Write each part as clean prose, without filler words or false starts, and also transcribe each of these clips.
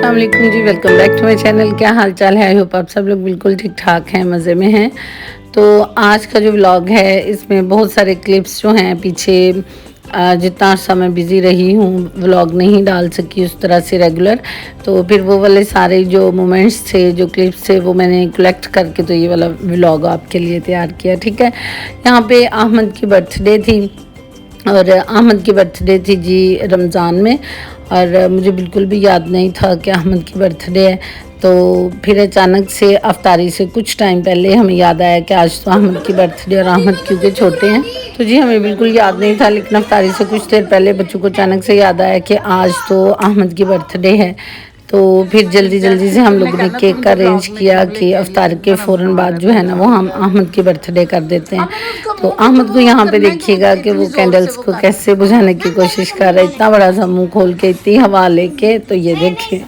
अस्सलाम वालेकुम जी, welcome back to my channel. क्या हाल चाल है? आई होप आप सब लोग बिल्कुल ठीक ठाक हैं, मज़े में हैं। तो आज का जो व्लॉग है इसमें बहुत सारे क्लिप्स जो हैं पीछे जितना समय बिज़ी रही हूँ व्लॉग नहीं डाल सकी उस तरह से रेगुलर, तो फिर वो वाले सारे जो मोमेंट्स थे, जो क्लिप्स थे, वो मैंने कलेक्ट करके तो ये वाला व्लॉग आपके लिए तैयार किया। ठीक है, यहाँ पे अहमद की बर्थडे थी और अहमद की बर्थडे थी जी रमज़ान में, और मुझे बिल्कुल भी याद नहीं था कि अहमद की बर्थडे है। तो फिर अचानक से अफ्तारी से कुछ टाइम पहले हमें याद आया कि आज तो अहमद की बर्थडे, और अहमद क्योंकि छोटे हैं तो जी हमें बिल्कुल याद नहीं था, लेकिन अफ्तारी से कुछ देर पहले बच्चों को अचानक से याद आया कि आज तो अहमद की बर्थडे है। तो फिर जल्दी जल्दी से हम लोगों ने केक का अरेंज किया कि अफ्तार के फ़ौरन बाद जो है ना वो हम अहमद की बर्थडे कर देते हैं। तो अहमद को यहाँ पे देखिएगा कि वो कैंडल्स को कैसे बुझाने की कोशिश कर रहा है, इतना बड़ा सा मुँह खोल के, इतनी हवा लेके। तो ये देखिए,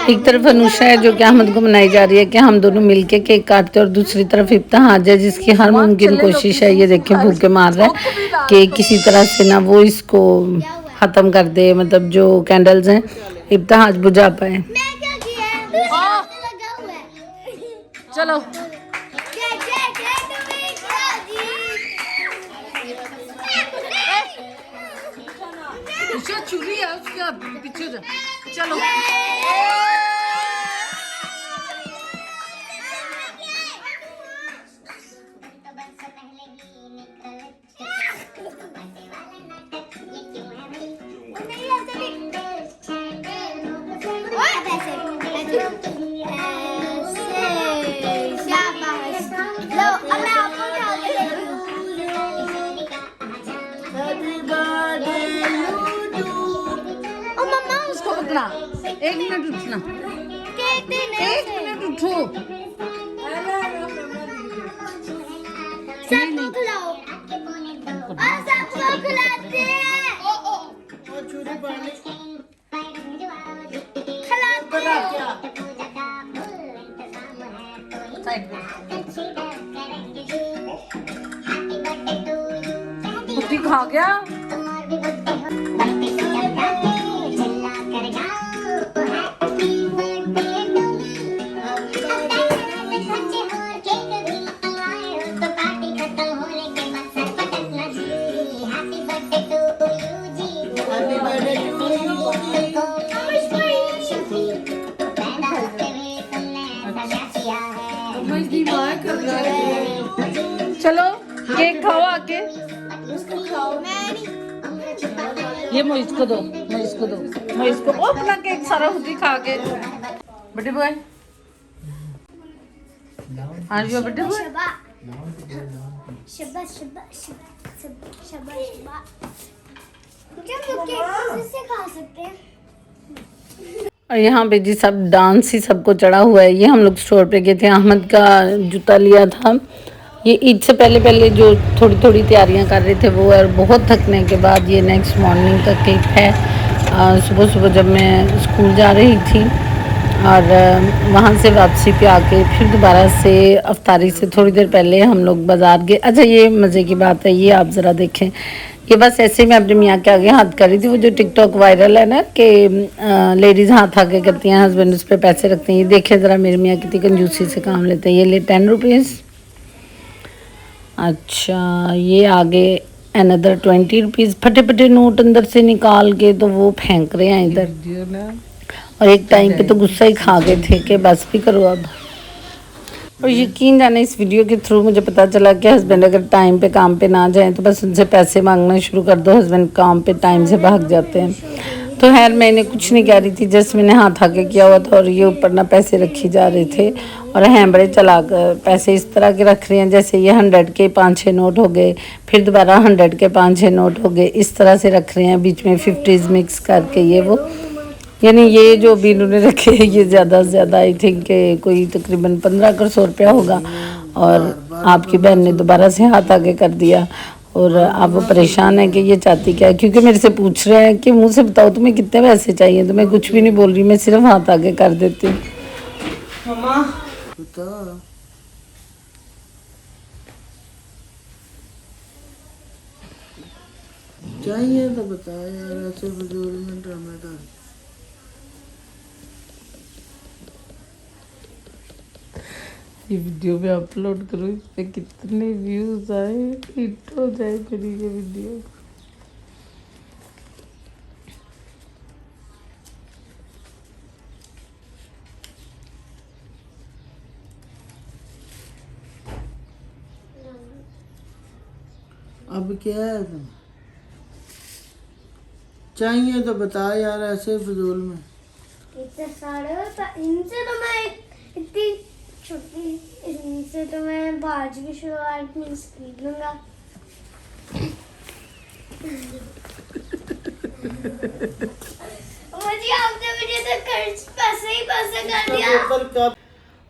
एक तरफ अनुषा है जो कि अहमद को मनाई जा रही है कि हम दोनों मिलके केक काटते हैं, और दूसरी तरफ इब्तिहाज है जिसकी हर मुमकिन कोशिश है, ये देखिए भूखे मार रहा है कि किसी तरह से ना वो इसको ख़त्म कर दे, मतलब जो कैंडल्स हैं इब्तिहाज बुझा पाए। चलो चूरी है उसके पीछे चलो। एक मिनट उठना, एक मिनट उठो। सबको खिलाओ और सबको खिलाते हैं। कुत्ती खा गया। चलो केक खाओ आके, ये मोइज को दो, मोइज को दो, मोइज को। ओ अपना केक सारा खुद ही खा के। Birthday boy, are you birthday boy? शबा शबा शबा शबा शबा। क्या हम केक किससे खा सकते हैं? और यहाँ पे जी सब डांस ही सबको चढ़ा हुआ है। ये हम लोग स्टोर पे गए थे, अहमद का जूता लिया था। ये ईद से पहले पहले जो थोड़ी थोड़ी तैयारियां कर रहे थे वो, और बहुत थकने के बाद ये नेक्स्ट मॉर्निंग का क्लिप है। सुबह सुबह जब मैं स्कूल जा रही थी और वहाँ से वापसी पे आके फिर दोबारा से अफ्तारी से थोड़ी देर पहले हम लोग बाज़ार गए। अच्छा, ये मज़े की बात है, ये आप ज़रा देखें। ये बस ऐसे ही मैं अपने मियाँ के आगे हाथ कर रही थी, वो जो टिकटॉक वायरल है ना कि लेडीज़ हाथ आगे करती हैं, हस्बैंड उस पर पैसे रखते हैं। ये देखें ज़रा मेरे मियाँ कितनी कंजूसी से काम लेते हैं। ये ले 10 रुपीज़। अच्छा, ये आगे अनदर 20 रुपीज़। फटे फटे नोट अंदर से निकाल के तो वो फेंक रहे हैं इधर। और एक टाइम पे तो गुस्सा ही खा गए थे कि बस भी करो अब। और यकीन जाने इस वीडियो के थ्रू मुझे पता चला कि हस्बैंड अगर टाइम पे काम पे ना जाएं तो बस उनसे पैसे मांगना शुरू कर दो, हस्बैंड काम पे टाइम से भाग जाते हैं। तो खैर मैंने कुछ नहीं कह रही थी, जस्ट मैंने हाथ आगे किया हुआ था और ये ऊपर ना पैसे रखी जा रहे थे, और हैं बड़े चलाक पैसे इस तरह के रख रहे हैं जैसे ये 100 के 5-6 नोट हो गए, फिर दोबारा 100 के 5-6 नोट हो गए, इस तरह से रख रहे हैं, बीच में 50s मिक्स करके ये वो। यानी ये जो भी इन्होंने रखे हैं ये ज़्यादा से ज़्यादा आई थिंक कोई तकरीबन 1500 रुपया होगा। और आपकी बहन ने दोबारा से हाथ आगे कर दिया, और आप वो परेशान है कि ये चाहती क्या है, क्योंकि मेरे से पूछ रहे हैं कि मुंह से बताओ तुम्हें कितने पैसे चाहिए, तो मैं कुछ भी नहीं बोल रही, मैं सिर्फ हाथ आगे कर देती हूँ। चाहिए तो बता यार, ऐसे फजूल में ड्रामेदार। ये वीडियो में अपलोड करूँ, इस पे कितने व्यूज आए, हिट हो जाए मेरी ये वीडियो। अब क्या है तुम चाहिए तो बता यार, ऐसे फिजूल में इतने सारे इनसे तो मैं इतनी छोटी, इनसे तो मैं आज की शुरुआत में खरीद लूंगा। मुझे आपने मुझे तो खर्च पैसे ही पैसे कर दिया।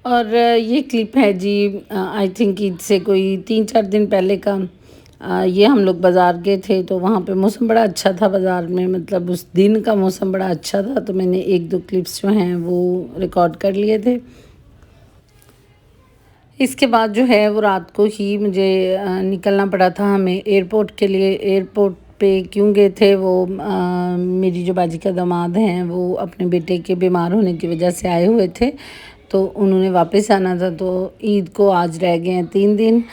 और ये क्लिप है जी, आई थिंक ईद से कोई 3-4 दिन पहले का। ये हम लोग बाज़ार गए थे तो वहाँ पे मौसम बड़ा अच्छा था बाज़ार में, मतलब उस दिन का मौसम बड़ा अच्छा था, तो मैंने 1-2 क्लिप्स जो हैं वो रिकॉर्ड कर लिए थे। इसके बाद जो है वो रात को ही मुझे निकलना पड़ा था हमें एयरपोर्ट के लिए। एयरपोर्ट पे क्यों गए थे, वो मेरी जो बाजी का दामाद हैं वो अपने बेटे के बीमार होने की वजह से आए हुए थे, तो उन्होंने वापस आना था। तो ईद को आज रह गए हैं 3 दिन,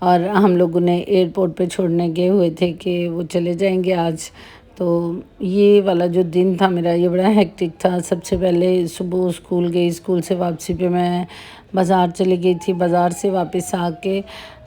और हम लोग उन्हें एयरपोर्ट पे छोड़ने गए हुए थे कि वो चले जाएंगे आज। तो ये वाला जो दिन था मेरा, ये बड़ा हेक्टिक था। सबसे पहले सुबह स्कूल गई, स्कूल से वापसी पे मैं बाज़ार चली गई थी। बाज़ार से वापस आके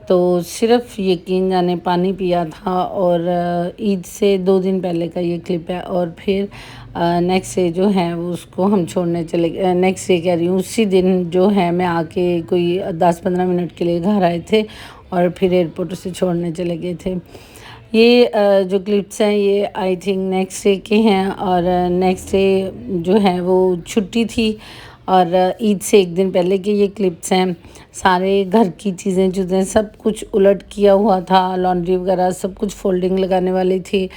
तो सिर्फ़ यकीन जाने पानी पिया था। और ईद से 2 दिन पहले का ये क्लिप है। और फिर नेक्स्ट डे जो है वो उसको हम छोड़ने चले गए। नेक्स्ट डे कह रही हूँ, उसी दिन जो है मैं आके कोई 10-15 मिनट के लिए घर आए थे और फिर एयरपोर्ट से छोड़ने चले गए थे। ये जो क्लिप्स हैं ये आई थिंक नेक्स्ट डे के हैं, और नेक्स्ट डे जो है वो छुट्टी थी, और ईद से 1 दिन पहले के ये क्लिप्स हैं। सारे घर की चीज़ें सब कुछ उलट किया हुआ था, लॉन्ड्री वगैरह सब कुछ फोल्डिंग लगाने वाली थी,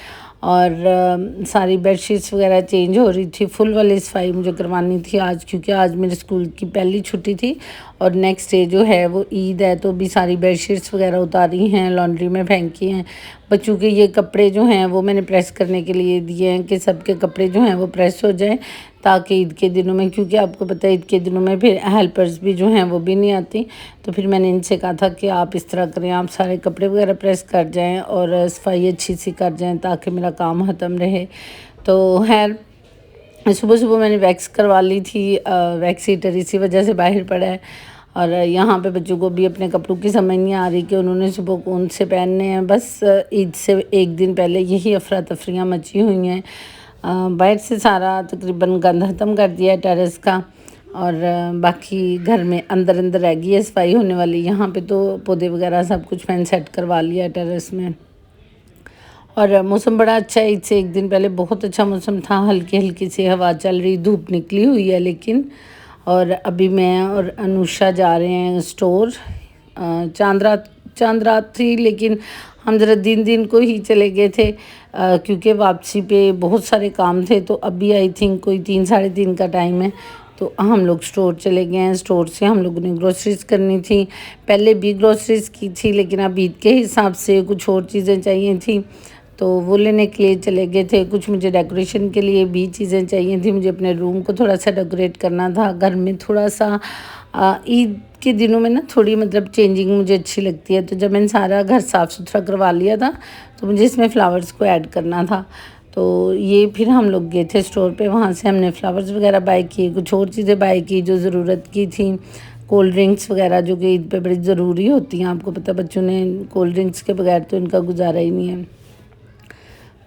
और सारी बेडशीट्स वगैरह चेंज हो रही थी। फुल वाली सफाई मुझे करवानी थी आज, क्योंकि आज मेरे स्कूल की पहली छुट्टी थी और नेक्स्ट डे जो है वो ईद है। तो भी सारी बेडशीट्स वगैरह उतारी हैं, लॉन्ड्री में फेंकी हैं। बच्चों के ये कपड़े जो हैं वो मैंने प्रेस करने के लिए दिए हैं कि सबके कपड़े जो हैं वो प्रेस हो जाएं, ताकि ईद के दिनों में, क्योंकि आपको पता है ईद के दिनों में फिर हेल्पर्स भी जो हैं वो भी नहीं आती। तो फिर मैंने इनसे कहा था कि आप इस तरह करें, आप सारे कपड़े वगैरह प्रेस कर जाएं और सफाई अच्छी सी कर जाएं ताकि मेरा काम ख़त्म रहे। तो खैर सुबह मैंने वैक्स करवा ली थी। वैक्स हीटर इसी वजह से बाहर पड़ा है, और यहाँ पे बच्चों को भी अपने कपड़ों की समझ नहीं आ रही कि उन्होंने सुबह कौन से पहनने हैं। बस ईद से 1 दिन पहले यही अफरा तफरियाँ मची हुई हैं। बाहर से सारा तकरीबन गंद ख़त्म कर दिया है टेरेस का, और बाकी घर में अंदर रह गई है सफाई होने वाली। यहाँ पे तो पौधे वगैरह सब कुछ मैंने सेट करवा लिया है टेरेस में। और मौसम बड़ा अच्छा है, इससे 1 दिन पहले बहुत अच्छा मौसम था, हल्की हल्की सी हवा चल रही, धूप निकली हुई है लेकिन। और अभी मैं और अनुषा जा रहे हैं स्टोर। चांद रात थी, लेकिन हम ज़रा दिन को ही चले गए थे, क्योंकि वापसी पे बहुत सारे काम थे। तो अभी आई थिंक कोई 3-3:30 का टाइम है, तो हम लोग स्टोर चले गए हैं। स्टोर से हम लोगों ने ग्रोसरीज़ करनी थी, पहले भी ग्रोसरीज़ की थी, लेकिन अब ईद के हिसाब से कुछ और चीज़ें चाहिए थी तो वो लेने के लिए चले गए थे। कुछ मुझे डेकोरेशन के लिए भी चीज़ें चाहिए थी, मुझे अपने रूम को थोड़ा सा डेकोरेट करना था। घर में थोड़ा सा ईद के दिनों में ना थोड़ी मतलब चेंजिंग मुझे अच्छी लगती है। तो जब मैंने सारा घर साफ़ सुथरा करवा लिया था तो मुझे इसमें फ़्लावर्स को ऐड करना था। तो ये फिर हम लोग गए थे स्टोर पे, वहाँ से हमने फ्लावर्स वगैरह बाय किए, कुछ और चीज़ें बाय की जो ज़रूरत की थी। कोल्ड ड्रिंक्स वगैरह जो कि ईद पे बड़ी ज़रूरी होती हैं, आपको पता बच्चों ने कोल्ड ड्रिंक्स के बगैर तो इनका गुजारा ही नहीं है।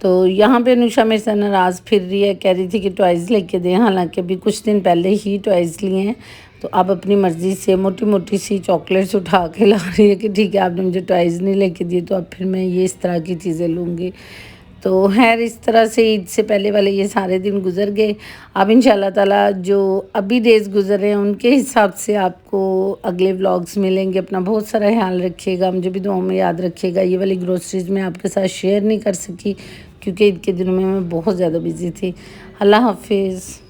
तो यहाँ पे अनुषा मेरे से नाराज़ फिर रही है, कह रही थी कि टॉयज़ लेके दें, हालांकि अभी कुछ दिन पहले ही टॉयज़ लिए हैं। तो अब अपनी मर्ज़ी से मोटी मोटी सी चॉकलेट्स उठा के ला रही है कि ठीक है आपने मुझे टॉयज़ नहीं लेके दिए तो अब फिर मैं ये इस तरह की चीज़ें लूँगी। तो खैर इस तरह से ईद से पहले वाले ये सारे दिन गुजर गए। अब इंशाल्लाह ताला जो अभी डेज़ गुजर रहे हैं उनके हिसाब से आपको अगले व्लॉग्स मिलेंगे। अपना बहुत सारा ख्याल रखिएगा, मुझे भी दुआओं में याद रखिएगा। ये वाली ग्रोसरीज़ मैं आपके साथ शेयर नहीं कर सकी क्योंकि ईद के दिनों में मैं बहुत ज़्यादा बिज़ी थी। अल्लाह हाफिज़।